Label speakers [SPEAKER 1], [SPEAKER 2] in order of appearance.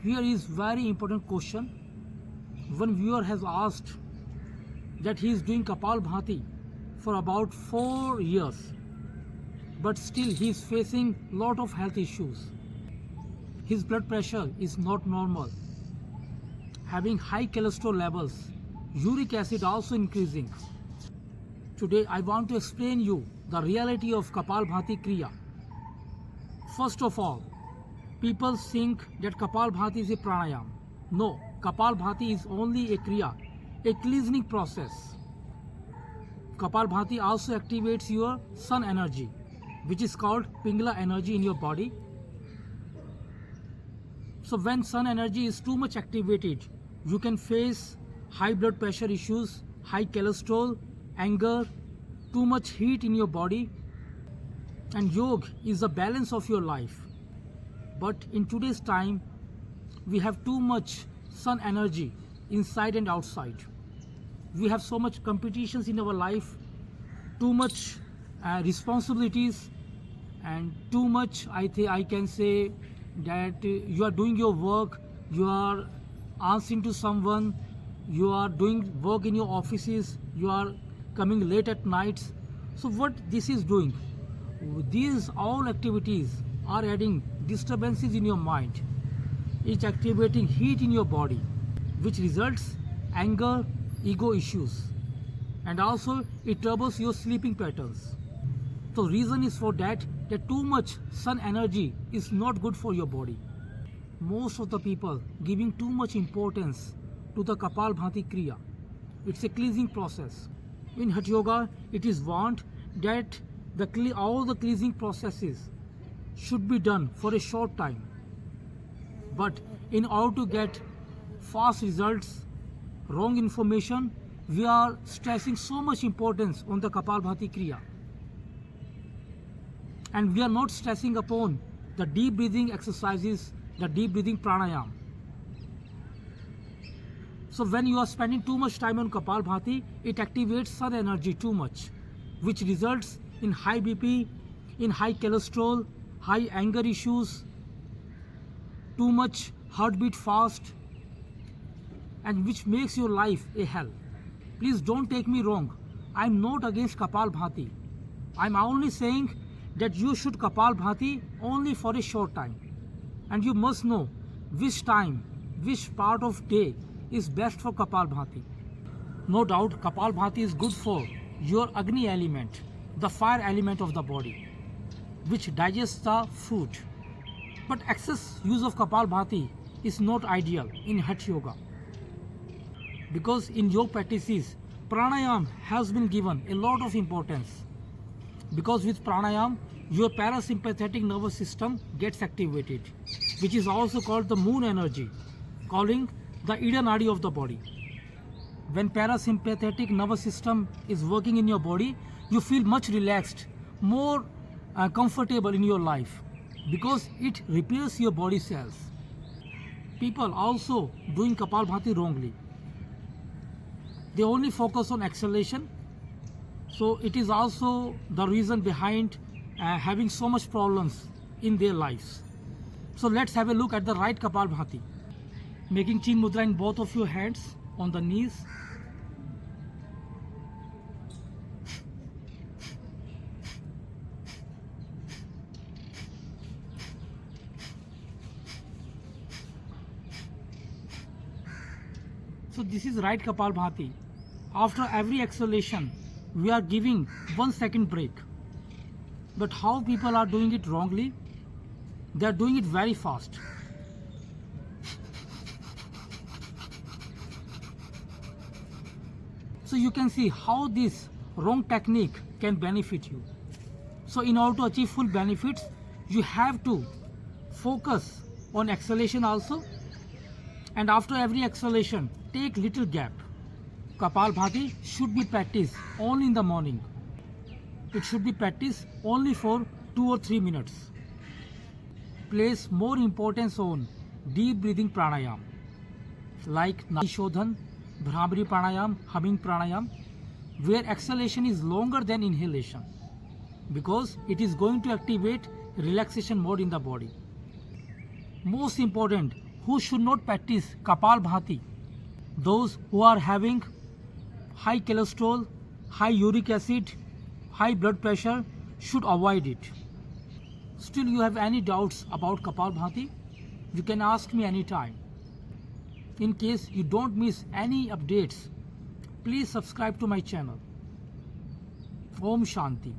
[SPEAKER 1] Here is very important question. One viewer has asked that he is doing Kapalbhati for about 4 years, but still he is facing lot of health issues. His blood pressure is not normal, having high cholesterol levels, uric acid also increasing. Today I want to explain you the reality of Kapalbhati Kriya. First of all, people think that Kapalbhati is a pranayam. No, Kapalbhati is only a kriya, a cleansing process. Kapalbhati also activates your sun energy, which is called Pingala energy in your body. So when sun energy is too much activated, you can face high blood pressure issues, high cholesterol, anger, too much heat in your body. And yoga is the balance of your life. But in today's time, we have too much sun energy inside and outside. We have so much competitions in our life, too much responsibilities, and too much, I can say that you are doing your work, you are answering to someone, you are doing work in your offices, you are coming late at nights. So what this is doing? These all activities are adding disturbances in your mind. It's activating heat in your body, which results anger, ego issues, and also it troubles your sleeping patterns. So reason is for that too much sun energy is not good for your body. Most of the people giving too much importance to the Kapalbhati Kriya. It's a cleansing process. In Hatha Yoga, it is want that all the cleansing processes should be done for a short time. But in order to get fast results, wrong information, we are stressing so much importance on the Kapalbhati Kriya. And we are not stressing upon the deep breathing exercises, the deep breathing pranayam. So when you are spending too much time on Kapalbhati, it activates sun energy too much, which results in high BP, in high cholesterol, high anger issues, too much heartbeat fast, and which makes your life a hell. Please don't take me wrong. I'm not against Kapalbhati. I'm only saying that you should Kapalbhati only for a short time. And you must know which time, which part of day is best for Kapalbhati. No doubt Kapalbhati is good for your Agni element, the fire element of the body, which digests the food. But excess use of Kapalbhati is not ideal in Hatha Yoga. Because in yoga practices, pranayam has been given a lot of importance. Because with pranayam, your parasympathetic nervous system gets activated, which is also called the moon energy, calling the Ida Nadi of the body. When parasympathetic nervous system is working in your body, you feel much relaxed, more comfortable in your life, because it repairs your body cells. People also doing Kapalbhati wrongly. They only focus on exhalation. So it is also the reason behind having so much problems in their lives. So let's have a look at the right Kapalbhati. Making Chin Mudra in both of your hands on the knees. So this is right Kapalbhati. After every exhalation, we are giving 1 second break. But how people are doing it wrongly? They are doing it very fast. So you can see how this wrong technique can benefit you. So in order to achieve full benefits, you have to focus on exhalation also. And after every exhalation, take little gap. Kapalbhati should be practiced only in the morning. It should be practiced only for 2 or 3 minutes. Place more importance on deep breathing pranayam like Nadi Shodhan, Bhramari pranayam, humming pranayam, where exhalation is longer than inhalation because it is going to activate relaxation mode in the body. Most important, who should not practice Kapalbhati? Those who are having high cholesterol, high uric acid, high blood pressure should avoid it. Still you have any doubts about Kapalbhati? You can ask me anytime. In case you don't miss any updates, please subscribe to my channel. Om Shanti.